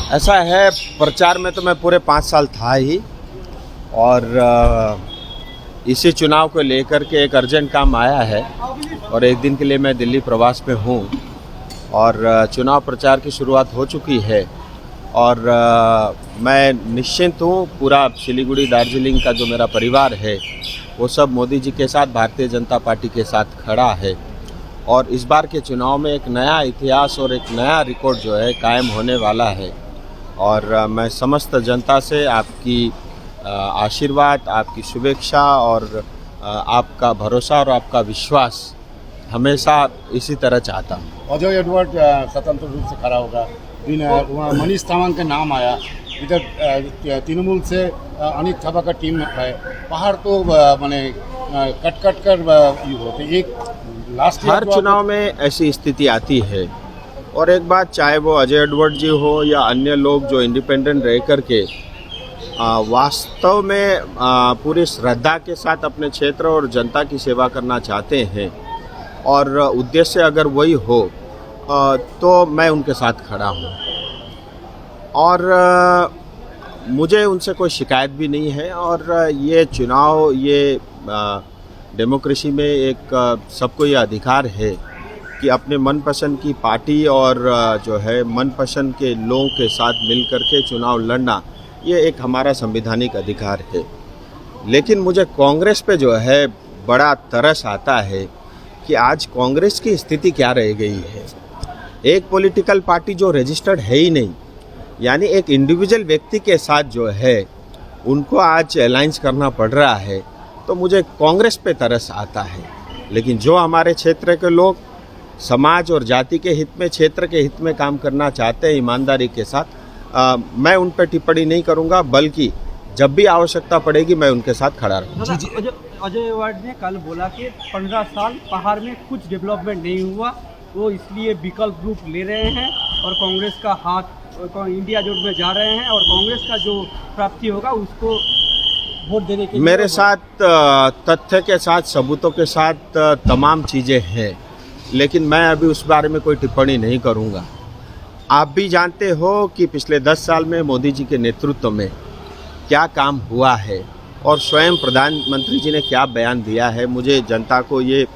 ऐसा है, प्रचार में तो मैं पूरे 5 साल था ही, और इसी चुनाव को लेकर के एक अर्जेंट काम आया है और एक दिन के लिए मैं दिल्ली प्रवास में हूँ और चुनाव प्रचार की शुरुआत हो चुकी है और मैं निश्चिंत हूँ। पूरा सिलीगुड़ी दार्जिलिंग का जो मेरा परिवार है वो सब मोदी जी के साथ, भारतीय जनता पार्टी के साथ खड़ा है और इस बार के चुनाव में एक नया इतिहास और एक नया रिकॉर्ड जो है कायम होने वाला है। और मैं समस्त जनता से आपकी आशीर्वाद, आपकी शुभेच्छा और आपका भरोसा और आपका विश्वास हमेशा इसी तरह चाहता हूँ। अजय एडवर्ड स्वतंत्र रूप से खड़ा होगा, वहाँ मनीष तामाङ का नाम आया, इधर तृणमूल से अनित थापा का टीम है। पहाड़ तो माने कट कर होते, एक लास्ट हर चुनाव में ऐसी स्थिति आती है और एक बात, चाहे वो अजय एडवर्ड जी हो या अन्य लोग जो इंडिपेंडेंट रह करके वास्तव में पूरी श्रद्धा के साथ अपने क्षेत्र और जनता की सेवा करना चाहते हैं और उद्देश्य अगर वही हो तो मैं उनके साथ खड़ा हूँ और मुझे उनसे कोई शिकायत भी नहीं है। और ये चुनाव, ये डेमोक्रेसी में एक सबको ये अधिकार है कि अपने मनपसंद की पार्टी और जो है मनपसंद के लोगों के साथ मिल कर के चुनाव लड़ना, ये एक हमारा संवैधानिक अधिकार है। लेकिन मुझे कांग्रेस पे जो है बड़ा तरस आता है कि आज कांग्रेस की स्थिति क्या रह गई है। एक पॉलिटिकल पार्टी जो रजिस्टर्ड है ही नहीं, यानी एक इंडिविजुअल व्यक्ति के साथ जो है उनको आज अलायंस करना पड़ रहा है, तो मुझे कांग्रेस पे तरस आता है। लेकिन जो हमारे क्षेत्र के लोग समाज और जाति के हित में, क्षेत्र के हित में काम करना चाहते हैं ईमानदारी के साथ, मैं उन पर टिप्पणी नहीं करूंगा, बल्कि जब भी आवश्यकता पड़ेगी मैं उनके साथ खड़ा रहूँगा। अजय एडवर्ड ने कल बोला कि 15 साल पहाड़ में कुछ डेवलपमेंट नहीं हुआ, वो इसलिए विकल्प रूप ले रहे हैं और कांग्रेस का हाथ इंडिया जोड़ में जा रहे हैं और कांग्रेस का जो प्राप्ति होगा उसको वोट देने के लिए। मेरे साथ तथ्य के साथ, सबूतों के साथ तमाम चीज़ें हैं, लेकिन मैं अभी उस बारे में कोई टिप्पणी नहीं करूंगा। आप भी जानते हो कि पिछले 10 साल में मोदी जी के नेतृत्व में क्या काम हुआ है और स्वयं प्रधानमंत्री जी ने क्या बयान दिया है। मुझे जनता को ये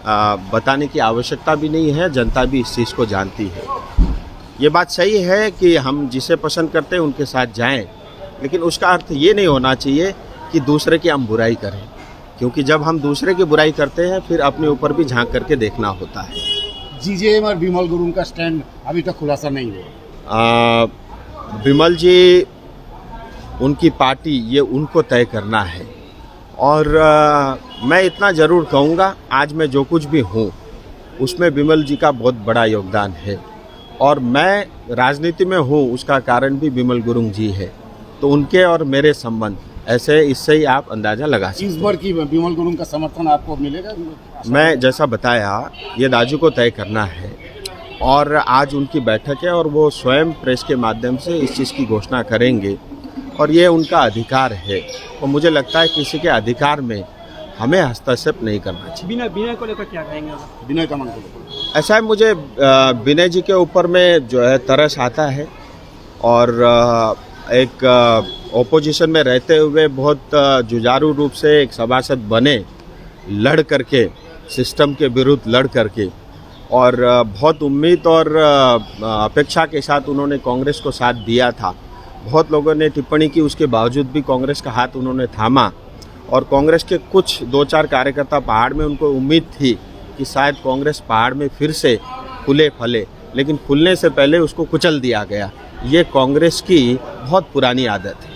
बताने की आवश्यकता भी नहीं है, जनता भी इस चीज़ को जानती है। ये बात सही है कि हम जिसे पसंद करते हैं उनके साथ जाएं, लेकिन उसका अर्थ ये नहीं होना चाहिए कि दूसरे की हम बुराई करें, क्योंकि जब हम दूसरे की बुराई करते हैं फिर अपने ऊपर भी झांक करके देखना होता है। जीजेएम और बिमल गुरुंग का स्टैंड अभी तक खुलासा नहीं हुआ। बिमल जी, उनकी पार्टी, ये उनको तय करना है और मैं इतना ज़रूर कहूँगा, आज मैं जो कुछ भी हूँ उसमें बिमल जी का बहुत बड़ा योगदान है और मैं राजनीति में हूँ उसका कारण भी बिमल गुरुंग जी है। तो उनके और मेरे संबंध ऐसे, इससे ही आप अंदाज़ा लगा सकते हैं। इस बार की बिमल गुरुंग का समर्थन आपको मिलेगा? मैं जैसा बताया, ये राजू को तय करना है और आज उनकी बैठक है और वो स्वयं प्रेस के माध्यम से इस चीज़ की घोषणा करेंगे और ये उनका अधिकार है। और मुझे लगता है किसी के अधिकार में हमें हस्तक्षेप नहीं करना चाहिए। विनय को लेकर क्या कहेंगे? विनय तामाङ को लेकर ऐसा है, मुझे विनय जी के ऊपर में जो है तरस आता है और एक ओपोजिशन में रहते हुए बहुत जुझारू रूप से एक सभासद बने, लड़ करके, सिस्टम के विरुद्ध लड़ करके, और बहुत उम्मीद और अपेक्षा के साथ उन्होंने कांग्रेस को साथ दिया था। बहुत लोगों ने टिप्पणी की, उसके बावजूद भी कांग्रेस का हाथ उन्होंने थामा और कांग्रेस के कुछ 2-4 कार्यकर्ता पहाड़ में, उनको उम्मीद थी कि शायद कांग्रेस पहाड़ में फिर से फूले फले, लेकिन फूलने से पहले उसको कुचल दिया गया। ये कांग्रेस की बहुत पुरानी आदत है।